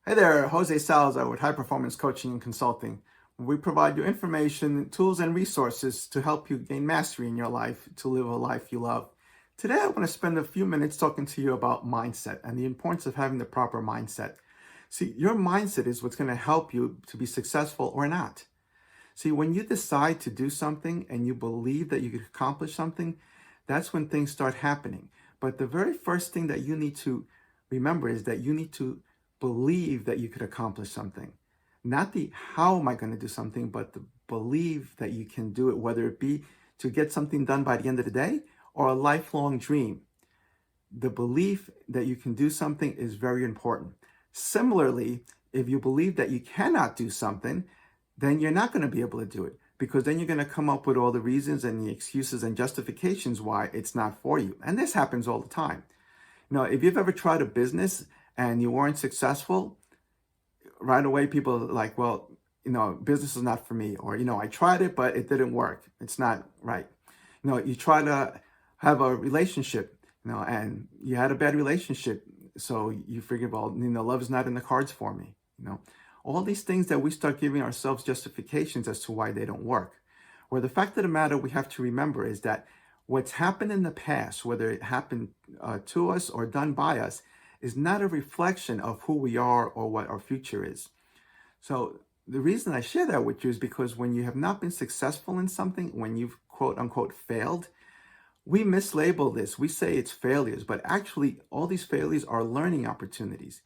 Hey there, Jose Salazar with High Performance Coaching and Consulting. We provide you information, tools, and resources to help you gain mastery in your life to live a life you love. Today, I want to spend a few minutes talking to you about mindset and the importance of having the proper mindset. See, your mindset is what's going to help you to be successful or not. See, when you decide to do something and you believe that you can accomplish something, that's when things start happening. But the very first thing that you need to remember is that you need to believe that you could accomplish something. Not the how am I going to do something, but the believe that you can do it, whether it be to get something done by the end of the day or a lifelong dream. The belief that you can do something is very important. Similarly, if you believe that you cannot do something, then you're not going to be able to do it because then you're going to come up with all the reasons and the excuses and justifications why it's not for you. And this happens all the time. If you've ever tried a business and you weren't successful, right away people are like, well, business is not for me. Or, I tried it, but it didn't work. It's not right. You try to have a relationship, and you had a bad relationship. So you figure, well, love is not in the cards for me. All these things that we start giving ourselves justifications as to why they don't work. Where the fact of the matter we have to remember is that what's happened in the past, whether it happened to us or done by us, is not a reflection of who we are or what our future is. So the reason I share that with you is because when you have not been successful in something, when you've quote unquote failed, we mislabel this. We say it's failures, but actually all these failures are learning opportunities.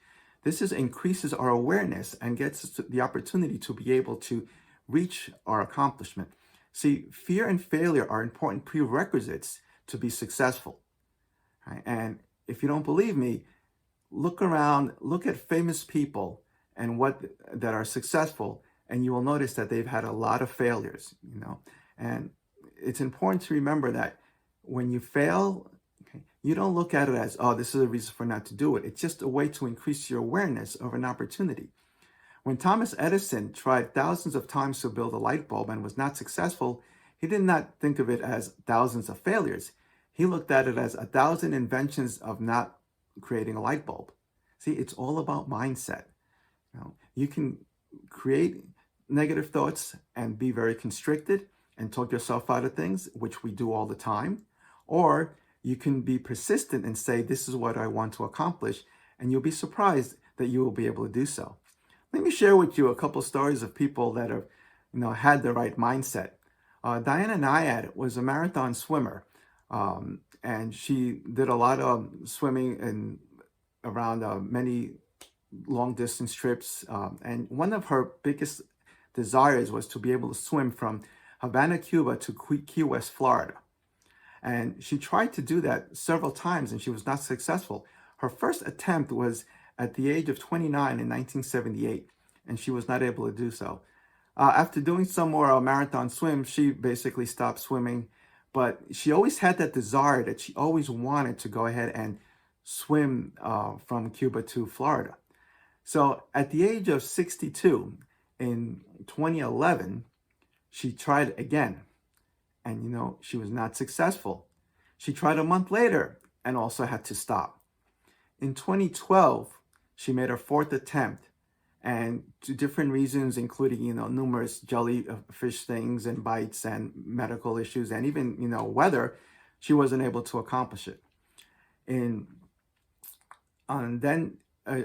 Increases our awareness and gets us the opportunity to be able to reach our accomplishment. See, fear and failure are important prerequisites to be successful. Right? And if you don't believe me, look around, look at famous people and what that are successful, and you will notice that they've had a lot of failures. And it's important to remember that when you fail, you don't look at it as, oh, this is a reason for not to do it. It's just a way to increase your awareness of an opportunity. When Thomas Edison tried thousands of times to build a light bulb and was not successful, he did not think of it as thousands of failures. He looked at it as 1,000 inventions of not creating a light bulb. See, it's all about mindset. You can create negative thoughts and be very constricted and talk yourself out of things, which we do all the time. Or you can be persistent and say, this is what I want to accomplish, and you'll be surprised that you will be able to do so. Let me share with you a couple stories of people that have, had the right mindset. Diana Nyad was a marathon swimmer, and she did a lot of swimming and around many long distance trips. And one of her biggest desires was to be able to swim from Havana, Cuba to Key West, Florida. And she tried to do that several times and she was not successful. Her first attempt was at the age of 29 in 1978, and she was not able to do so. After doing some more marathon swims, she basically stopped swimming, but she always had that desire that she always wanted to go ahead and swim from Cuba to Florida. So at the age of 62 in 2011, she tried again. And she was not successful. She tried a month later and also had to stop. In 2012, she made her fourth attempt, and to different reasons, including, numerous jellyfish things and bites and medical issues and even, weather, she wasn't able to accomplish it. And then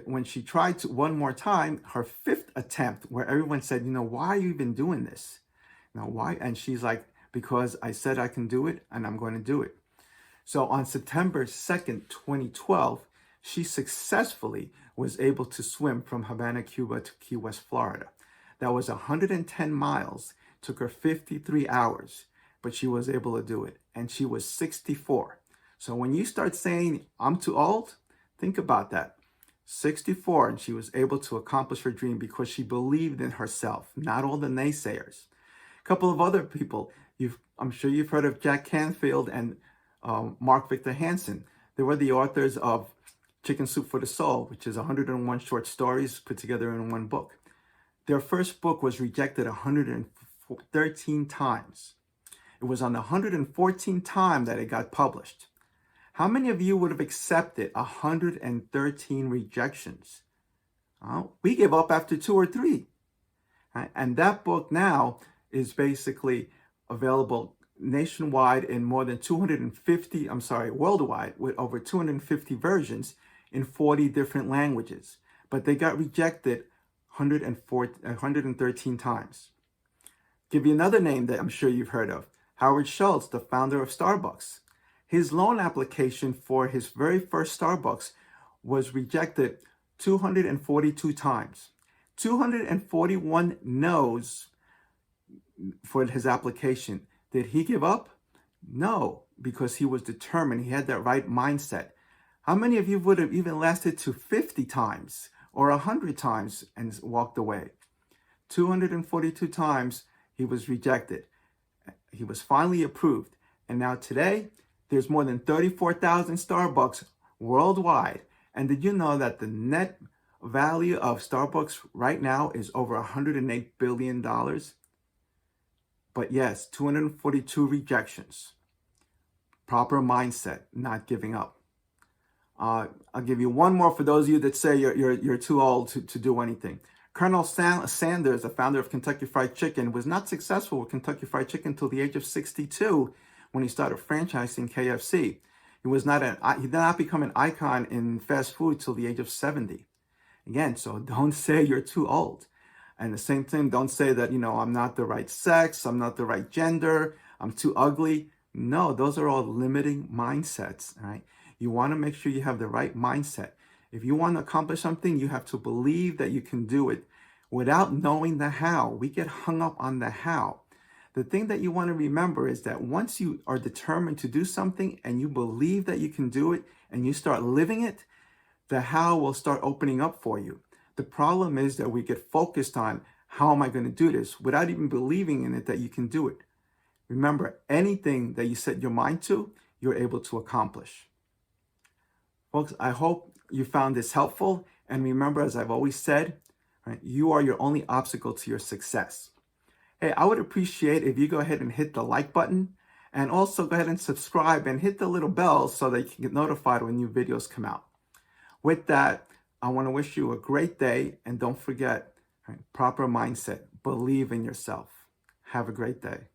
when she tried one more time, her fifth attempt, where everyone said, why are you even doing this? Why? And she's like, because I said I can do it and I'm going to do it. So on September 2nd, 2012, she successfully was able to swim from Havana, Cuba to Key West, Florida. That was 110 miles, took her 53 hours, but she was able to do it. And she was 64. So when you start saying, I'm too old, think about that. 64, and she was able to accomplish her dream because she believed in herself, not all the naysayers. A couple of other people, I'm sure you've heard of Jack Canfield and Mark Victor Hansen. They were the authors of Chicken Soup for the Soul, which is 101 short stories put together in one book. Their first book was rejected 113 times. It was on the 114th time that it got published. How many of you would have accepted 113 rejections? We give up after 2 or 3. Right? And that book now is basically available nationwide in more than 250, worldwide, with over 250 versions in 40 different languages. But they got rejected 113 times. Give you another name that I'm sure you've heard of, Howard Schultz, the founder of Starbucks. His loan application for his very first Starbucks was rejected 242 times. 241 no's for his application. Did he give up? No, because he was determined. He had that right mindset. How many of you would have even lasted to 50 times or 100 times and walked away? 242 times he was rejected. He was finally approved. And now today, there's more than 34,000 Starbucks worldwide. And did you know that the net value of Starbucks right now is over $108 billion? But yes, 242 rejections. Proper mindset, not giving up. I'll give you one more for those of you that say you're too old to do anything. Colonel Sanders, the founder of Kentucky Fried Chicken, was not successful with Kentucky Fried Chicken until the age of 62 when he started franchising KFC. He did not become an icon in fast food till the age of 70. Again, so don't say you're too old. And the same thing, don't say that, I'm not the right sex, I'm not the right gender, I'm too ugly. No, those are all limiting mindsets, right? You want to make sure you have the right mindset. If you want to accomplish something, you have to believe that you can do it without knowing the how. We get hung up on the how. The thing that you want to remember is that once you are determined to do something and you believe that you can do it and you start living it, the how will start opening up for you. The problem is that we get focused on how am I going to do this without even believing in it that you can do it. Remember, anything that you set your mind to, you're able to accomplish. Folks, I hope you found this helpful. And remember, as I've always said, right, you are your only obstacle to your success. Hey, I would appreciate if you go ahead and hit the like button and also go ahead and subscribe and hit the little bell so that you can get notified when new videos come out. With that, I want to wish you a great day, and don't forget, right, proper mindset. Believe in yourself. Have a great day.